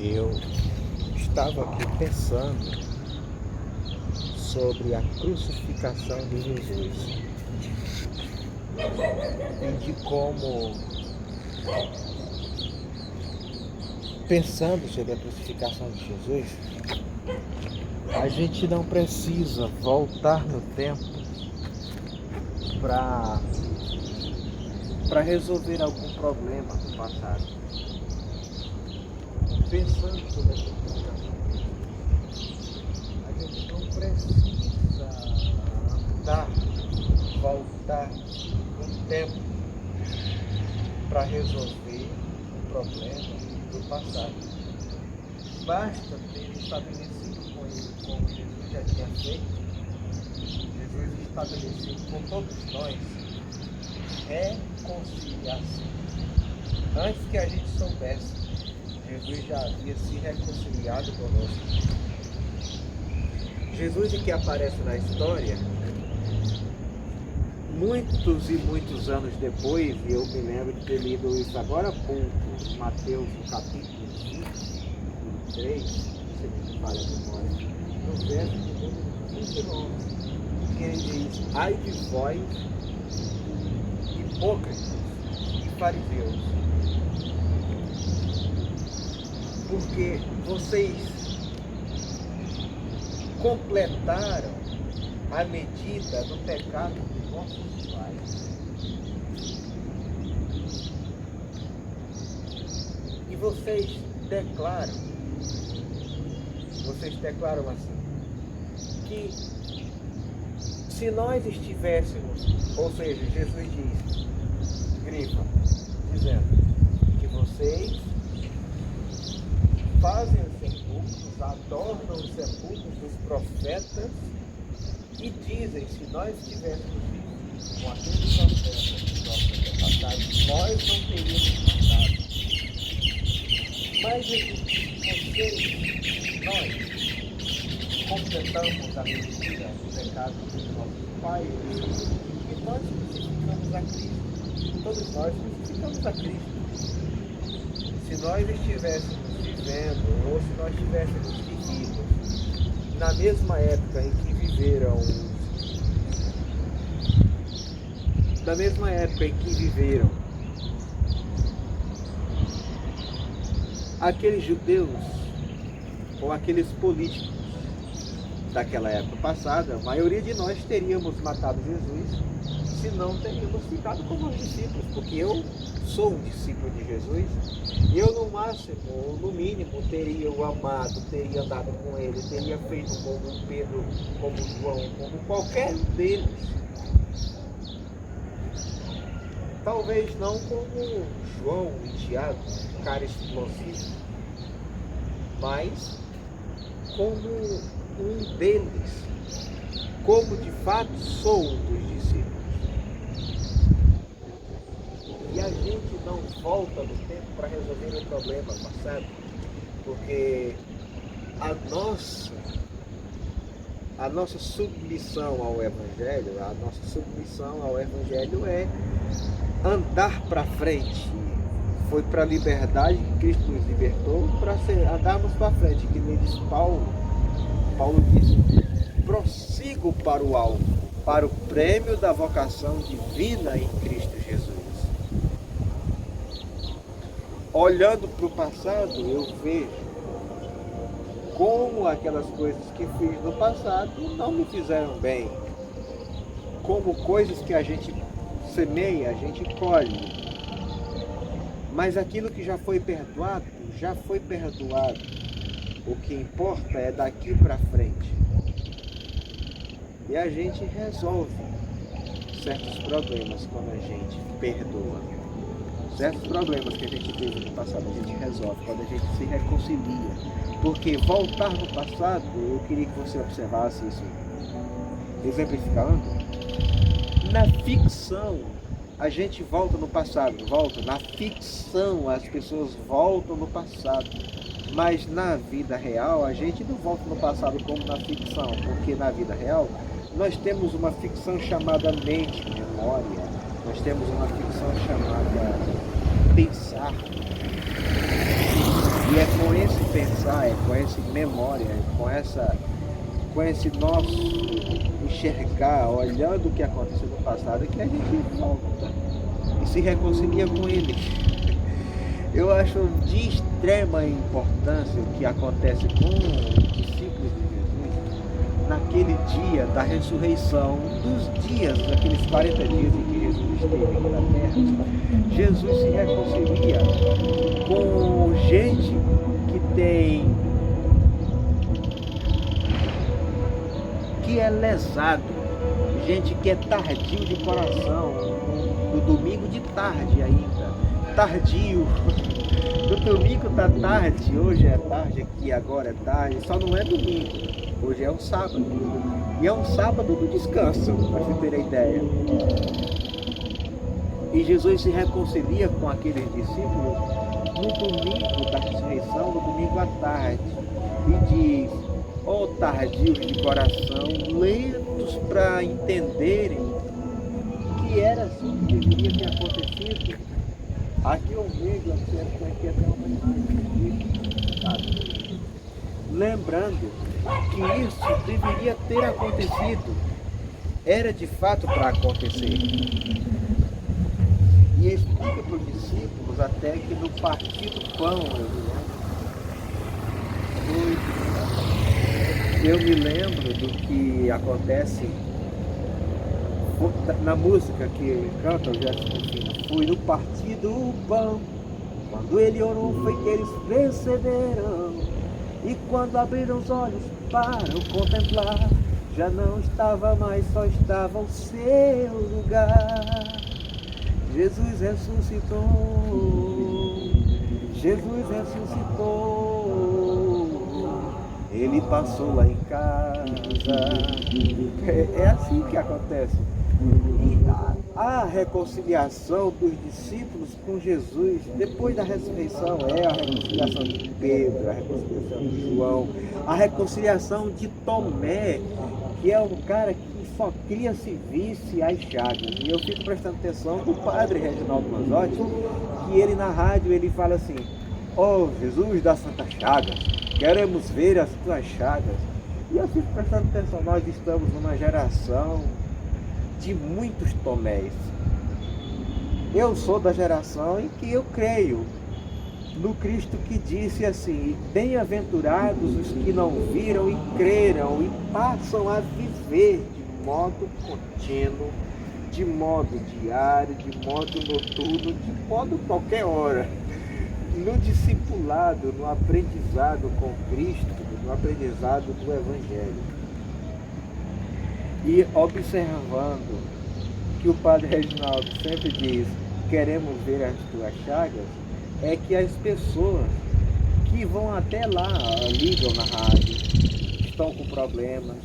Eu estava aqui pensando sobre a crucificação de Jesus e de como, pensando sobre a crucificação de Jesus, a gente não precisa voltar no tempo para resolver algum problema do passado. Pensando sobre a crucificação de Jesus, a gente não precisa voltar no tempo para resolver um problema do passado. Basta ter estabelecido com ele, como Jesus já tinha feito, Jesus estabeleceu com todos nós reconciliação. Antes que a gente soubesse, Jesus já havia se reconciliado conosco. Jesus que aparece na história, muitos e muitos anos depois, e eu me lembro de ter lido isso agora há pouco, Mateus, no capítulo 23, se me falha a memória, no verso de número 29, que ele diz: ai de vós, hipócritas e fariseus, porque vocês completaram a medida do pecado dos vossos pais. E vocês declaram assim, que se nós estivéssemos, ou seja, Jesus diz, grifa, dizendo que vocês fazem os sepulcros, adornam os sepulcros dos profetas e dizem, se nós tivéssemos vivido com aqueles profetas dos nossos antepassados, nós não teríamos matado. Mas nós completamos a medida do pecado dos nossos pais e nós crucificamos a Cristo. Todos nós crucificamos a Cristo. Se nós estivéssemos vivendo, ou se nós tivéssemos vivido na mesma época em que viveram aqueles judeus ou aqueles políticos daquela época passada, a maioria de nós teríamos matado Jesus, se não teríamos ficado como os discípulos, porque eu sou um discípulo de Jesus, e eu no máximo, ou no mínimo, teria o amado, teria andado com ele, teria feito como Pedro, como João, como qualquer um deles. Talvez não como João e Tiago, cara explosivo, mas como um deles, como de fato sou um dos discípulos. E a gente não volta no tempo para resolver o problema passado, porque a nossa submissão ao Evangelho, é andar para frente. Foi para a liberdade que Cristo nos libertou, para andarmos para frente, que nem diz Paulo. Paulo disse, prossigo para o alvo, para o prêmio da vocação divina em Cristo Jesus. Olhando para o passado, eu vejo como aquelas coisas que fiz no passado não me fizeram bem. Como coisas que a gente semeia, a gente colhe. Mas aquilo que já foi perdoado, já foi perdoado. O que importa é daqui para frente. E a gente resolve certos problemas quando a gente perdoa. Certos problemas que a gente teve no passado, a gente resolve quando a gente se reconcilia. Porque voltar no passado, eu queria que você observasse isso. Exemplificando, na ficção, a gente volta no passado, na ficção as pessoas voltam no passado. Mas na vida real, a gente não volta no passado como na ficção, porque na vida real, nós temos uma ficção chamada mente, memória, nós temos uma ficção chamada pensar. E é com esse pensar, é com essa memória, com esse nosso enxergar, olhando o que aconteceu no passado, que a gente volta e se reconcilia com ele. Eu acho de extrema importância o que acontece com os discípulos de Jesus naquele dia da ressurreição, dos dias, daqueles 40 dias em que Jesus esteve aqui na terra. Jesus se reconcilia com gente que é lesado, gente que é tardio de coração, no domingo de tarde ainda, tardio. No domingo da tarde, hoje é tarde aqui, agora é tarde, só não é domingo, hoje é um sábado. E é um sábado do descanso, para você ter a ideia. E Jesus se reconcilia com aqueles discípulos no domingo da ressurreição, no domingo à tarde, e diz: ó tardios de coração, lentos para entenderem que era assim que deveria ter acontecido. Aqui eu vejo aqui até uma imagem, sabe? Lembrando que isso deveria ter acontecido, era de fato para acontecer. E explica para os discípulos até que no partir do pão, eu me lembro do que acontece na música que canta o Gerson Confina. Fui no partir do pão, quando ele orou foi que eles perceberam, e quando abriram os olhos para o contemplar, já não estava mais, só estava o seu lugar. Jesus ressuscitou, Jesus ressuscitou, ele passou lá em casa. É assim que acontece. E a reconciliação dos discípulos com Jesus depois da ressurreição é a reconciliação de Pedro, a reconciliação de João, a reconciliação de Tomé, que é um cara que só cria se visse as chagas. E eu fico prestando atenção do padre Reginaldo Manzotti, que ele na rádio ele fala assim: ó Jesus das Santas Chagas, queremos ver as tuas chagas. E eu fico prestando atenção, nós estamos numa geração de muitos Tomés. Eu sou da geração em que eu creio no Cristo que disse assim: bem-aventurados os que não viram e creram e passam a viver de modo contínuo, de modo diário, de modo noturno, de modo qualquer hora, no discipulado, no aprendizado com Cristo, no aprendizado do Evangelho. E observando que o Padre Reginaldo sempre diz: queremos ver as tuas chagas, é que as pessoas que vão até lá, ligam na rádio, estão com problemas.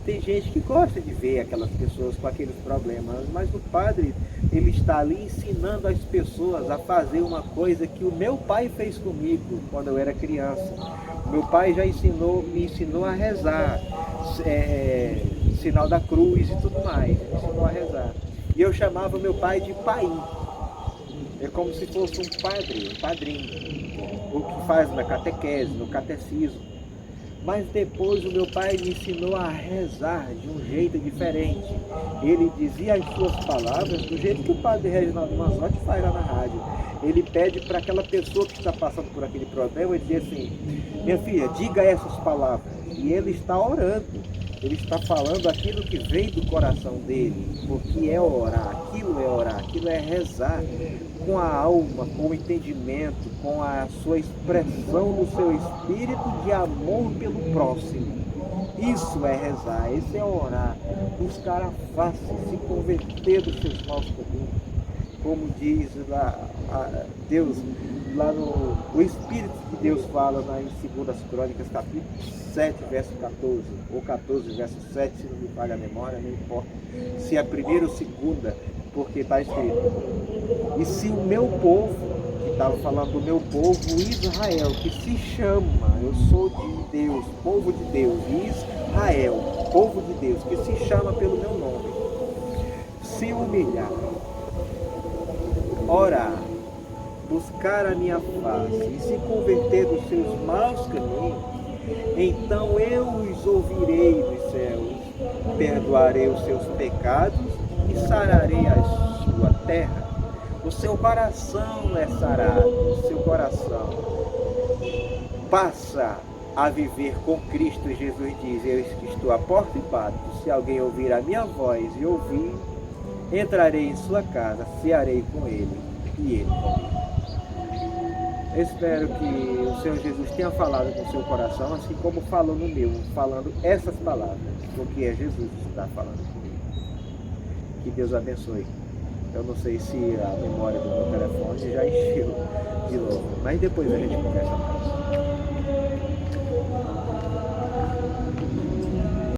Tem gente que gosta de ver aquelas pessoas com aqueles problemas, mas o padre, ele está ali ensinando as pessoas a fazer uma coisa que o meu pai fez comigo quando eu era criança. Meu pai já me ensinou a rezar, sinal da cruz e tudo mais, me ensinou a rezar. E eu chamava meu pai de paim. É como se fosse um padre, um padrinho, o que faz na catequese, no catecismo. Mas depois o meu pai me ensinou a rezar de um jeito diferente. Ele dizia as suas palavras do jeito que o padre Reginaldo Manzotti faz lá na rádio. Ele pede para aquela pessoa que está passando por aquele problema, ele diz assim: minha filha, diga essas palavras. E ele está orando. Ele está falando aquilo que vem do coração dele, porque é orar, aquilo é rezar com a alma, com o entendimento, com a sua expressão do seu espírito de amor pelo próximo. Isso é rezar, isso é orar, buscar a face, se converter dos seus maus caminhos. Como diz lá Deus, lá no o Espírito de Deus fala lá em 2 Crônicas, capítulo 7, verso 14, ou 14, verso 7, se não me falha a memória, não importa se é a primeira ou segunda, porque está escrito: e se o meu povo, que estava falando do meu povo Israel, que se chama, eu sou de Deus, povo de Deus, Israel, povo de Deus, que se chama pelo meu nome, se humilhar, orar, buscar a minha face e se converter dos seus maus caminhos, então eu os ouvirei dos céus, perdoarei os seus pecados e sararei a sua terra. O seu coração é sarado, o seu coração passa a viver com Cristo. Jesus diz: eu estou à porta e bato. Se alguém ouvir a minha voz e ouvir, entrarei em sua casa, cearei com ele e ele comigo. Eu espero que o Senhor Jesus tenha falado com o seu coração, assim como falou no meu, falando essas palavras, porque é Jesus que está falando comigo. Que Deus abençoe. Eu não sei se a memória do meu telefone já encheu de novo, mas depois a gente conversa mais.